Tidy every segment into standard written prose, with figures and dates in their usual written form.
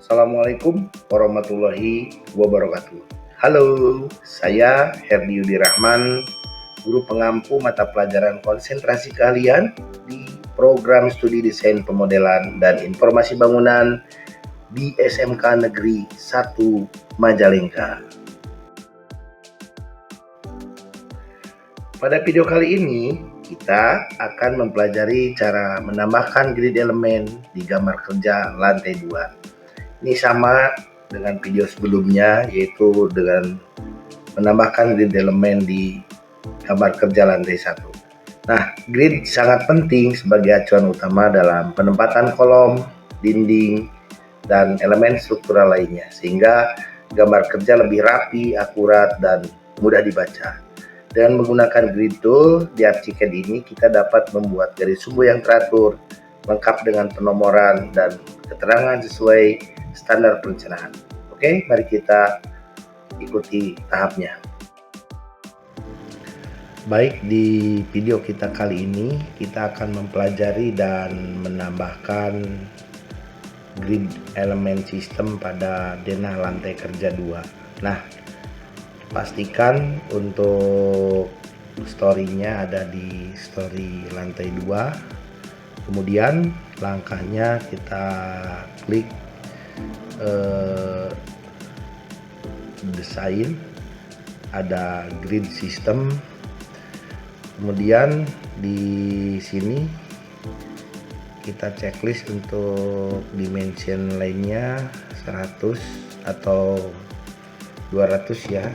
Assalamualaikum warahmatullahi wabarakatuh. Halo, saya Herdi Yudi Rahman, guru pengampu mata pelajaran konsentrasi kalian di program studi desain pemodelan dan informasi bangunan di SMK Negeri 1 Majalengka. Pada video kali ini, kita akan mempelajari cara menambahkan grid elemen di gambar kerja lantai 2. Ini sama dengan video sebelumnya, yaitu dengan menambahkan grid elemen di gambar kerja lantai 1. Nah, grid sangat penting sebagai acuan utama dalam penempatan kolom, dinding, dan elemen struktural lainnya, sehingga gambar kerja lebih rapi, akurat, dan mudah dibaca. Dengan menggunakan grid tool di Archicad ini, kita dapat membuat garis sumbu yang teratur, lengkap dengan penomoran dan keterangan sesuai standar perencanaan. Oke, mari kita ikuti tahapnya. Baik, di video kita kali ini kita akan mempelajari dan menambahkan grid elemen sistem pada denah lantai kerja 2. Nah, pastikan untuk story-nya ada di story lantai 2. Kemudian langkahnya kita klik desain, ada grid system. Kemudian di sini kita checklist untuk dimension lainnya 100 atau 200 ya.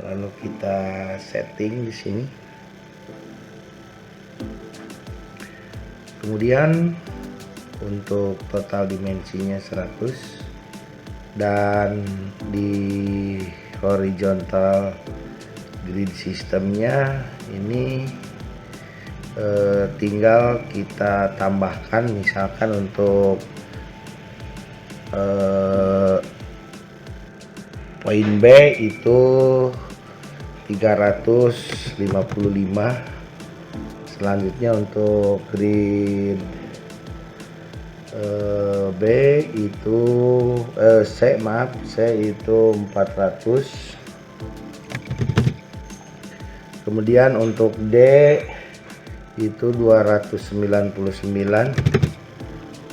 Lalu kita setting di sini. Kemudian untuk total dimensinya 100, dan di horizontal grid sistemnya ini tinggal kita tambahkan, misalkan untuk poin B itu 355. Selanjutnya untuk grid B itu C itu 400. Kemudian untuk D itu 299.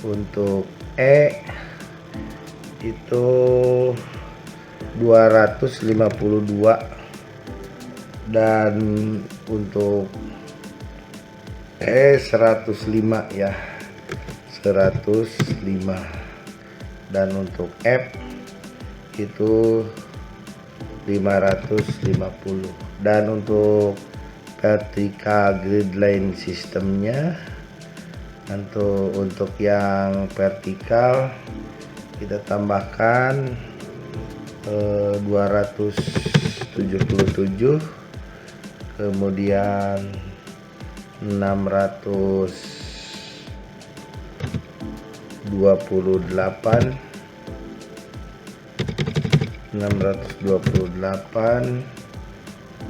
Untuk E itu 252, dan untuk E 105 ya, 105. Dan untuk F itu 550. Dan untuk vertical grid line sistemnya, untuk yang vertikal kita tambahkan 277, kemudian 628,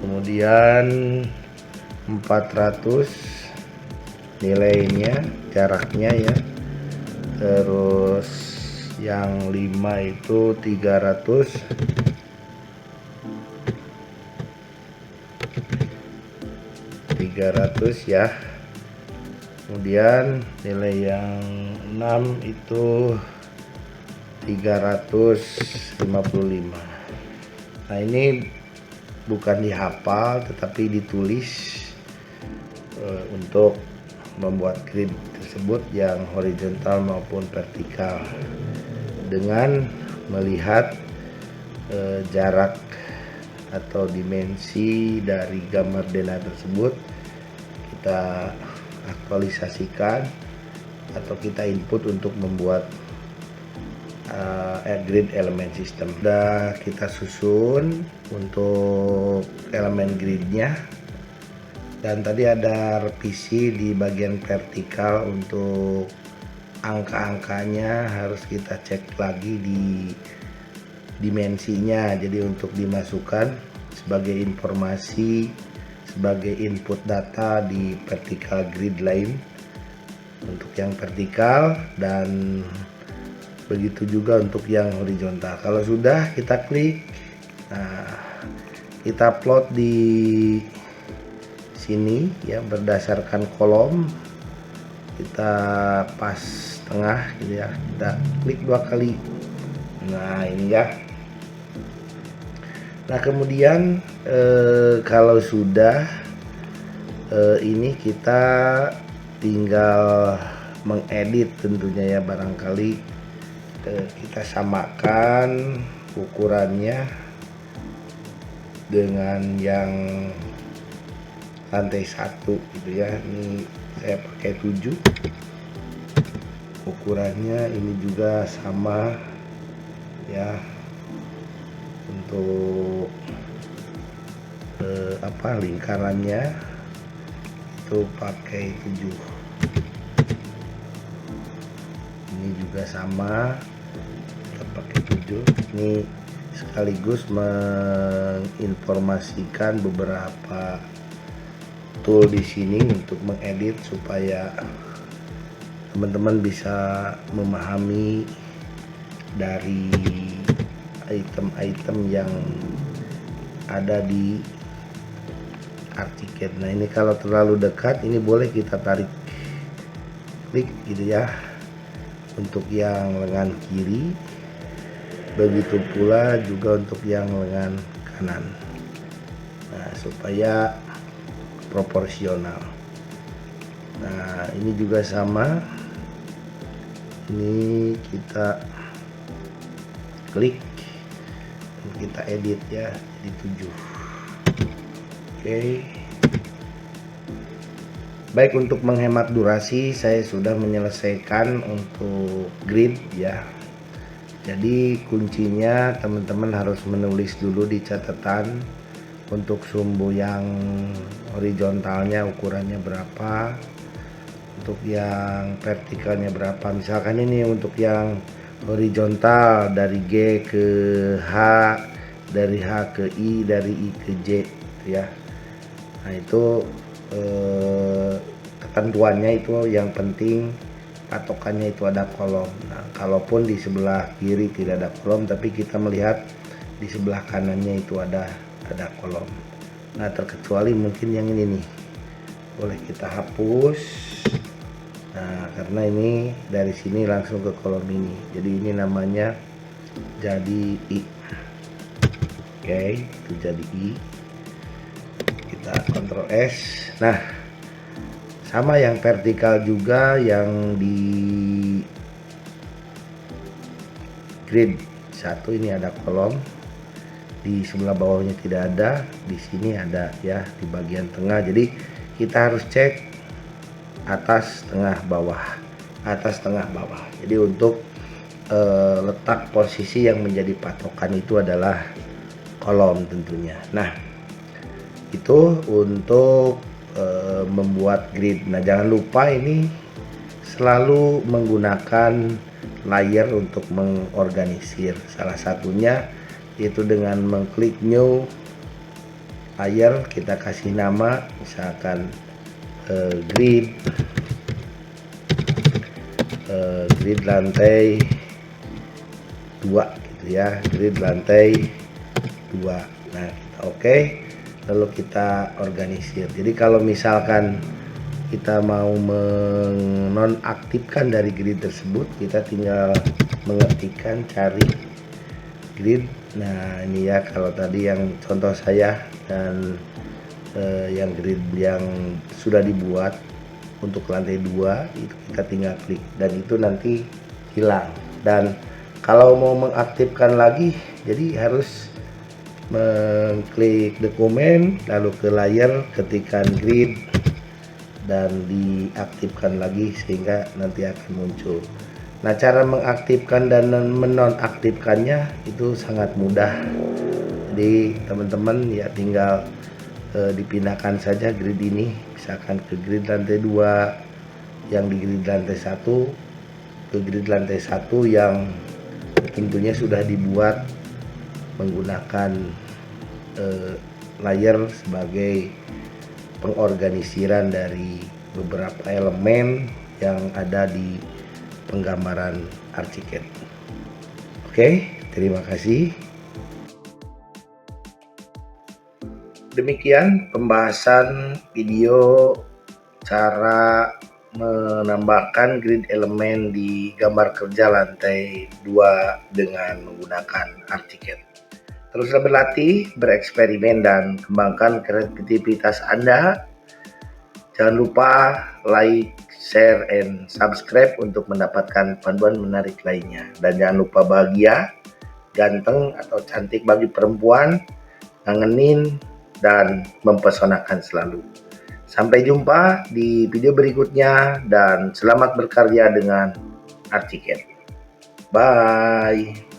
kemudian 400 nilainya, jaraknya ya. Terus yang 5 itu 300, ya. Kemudian nilai yang 6 itu 355. Nah, ini bukan dihafal tetapi ditulis untuk membuat grid tersebut yang horizontal maupun vertikal. Dengan melihat jarak atau dimensi dari gambar denah tersebut, kita aktualisasikan atau kita input untuk membuat grid elemen sistem. Sudah kita susun untuk elemen gridnya, dan tadi ada revisi di bagian vertikal untuk angka-angkanya harus kita cek lagi di dimensinya. Jadi untuk dimasukkan sebagai informasi, sebagai input data di vertical grid line untuk yang vertikal, dan begitu juga untuk yang horizontal. Kalau sudah kita klik, nah kita plot di sini ya berdasarkan kolom, kita pas tengah gitu ya, kita klik 2 kali. Nah ini ya. Nah kemudian kalau sudah ini kita tinggal mengedit tentunya ya, barangkali kita samakan ukurannya dengan yang lantai 1 gitu ya. Ini saya pakai 7 ukurannya, ini juga sama ya untuk lingkarannya itu pakai 7. Ini juga sama, kita pakai 7. Ini sekaligus menginformasikan beberapa tool di sini untuk mengedit supaya teman-teman bisa memahami dari item-item yang ada di Archicad. Nah ini kalau terlalu dekat ini boleh kita tarik klik gitu ya untuk yang lengan kiri, begitu pula juga untuk yang lengan kanan. Nah supaya proporsional. Nah ini juga sama, ini kita klik dan kita edit ya di 7. Oke. Baik, untuk menghemat durasi saya sudah menyelesaikan untuk grid ya. Jadi kuncinya teman-teman harus menulis dulu di catatan untuk sumbu yang horizontalnya ukurannya berapa, untuk yang vertikalnya berapa. Misalkan ini untuk yang horizontal dari G ke H, dari H ke I, dari I ke J ya. Nah itu ketentuannya itu yang penting patokannya itu ada kolom. Nah kalaupun di sebelah kiri tidak ada kolom, tapi kita melihat di sebelah kanannya itu ada kolom. Nah terkecuali mungkin yang ini nih, boleh kita hapus. Nah karena ini dari sini langsung ke kolom ini, jadi ini namanya jadi I. Oke, itu jadi I. Kita Ctrl S. Nah sama yang vertikal juga, yang di grid 1 ini ada kolom, di sebelah bawahnya tidak ada, di sini ada ya di bagian tengah. Jadi kita harus cek atas tengah bawah, atas tengah bawah. Jadi untuk letak posisi yang menjadi patokan itu adalah kolom tentunya. Nah itu untuk membuat grid. Nah jangan lupa ini selalu menggunakan layer untuk mengorganisir. Salah satunya yaitu dengan mengklik new layer, kita kasih nama misalkan grid lantai 2 gitu ya, grid lantai 2. Nah oke, lalu kita organisir. Jadi kalau misalkan kita mau menonaktifkan dari grid tersebut, kita tinggal mengetikkan cari grid. Nah ini ya, kalau tadi yang contoh saya dan yang grid yang sudah dibuat untuk lantai 2 itu kita tinggal klik dan itu nanti hilang. Dan kalau mau mengaktifkan lagi, jadi harus mengklik dokumen, lalu ke layar, ketikkan grid dan diaktifkan lagi sehingga nanti akan muncul. Nah cara mengaktifkan dan menonaktifkannya itu sangat mudah. Jadi teman-teman ya tinggal dipindahkan saja grid ini, misalkan ke grid lantai 2 yang di grid lantai 1, ke grid lantai 1 yang tentunya sudah dibuat menggunakan layer sebagai pengorganisiran dari beberapa elemen yang ada di penggambaran Archicad. Oke, terima kasih. Demikian pembahasan video cara menambahkan grid elemen di gambar kerja lantai 2 dengan menggunakan ArchiCAD. Teruslah berlatih, bereksperimen, dan kembangkan kreativitas Anda. Jangan lupa like, share, and subscribe untuk mendapatkan panduan menarik lainnya. Dan jangan lupa bahagia, ganteng atau cantik bagi perempuan, ngangenin, dan mempesonakan selalu. Sampai jumpa di video berikutnya dan selamat berkarya dengan ArchiCAD. Bye.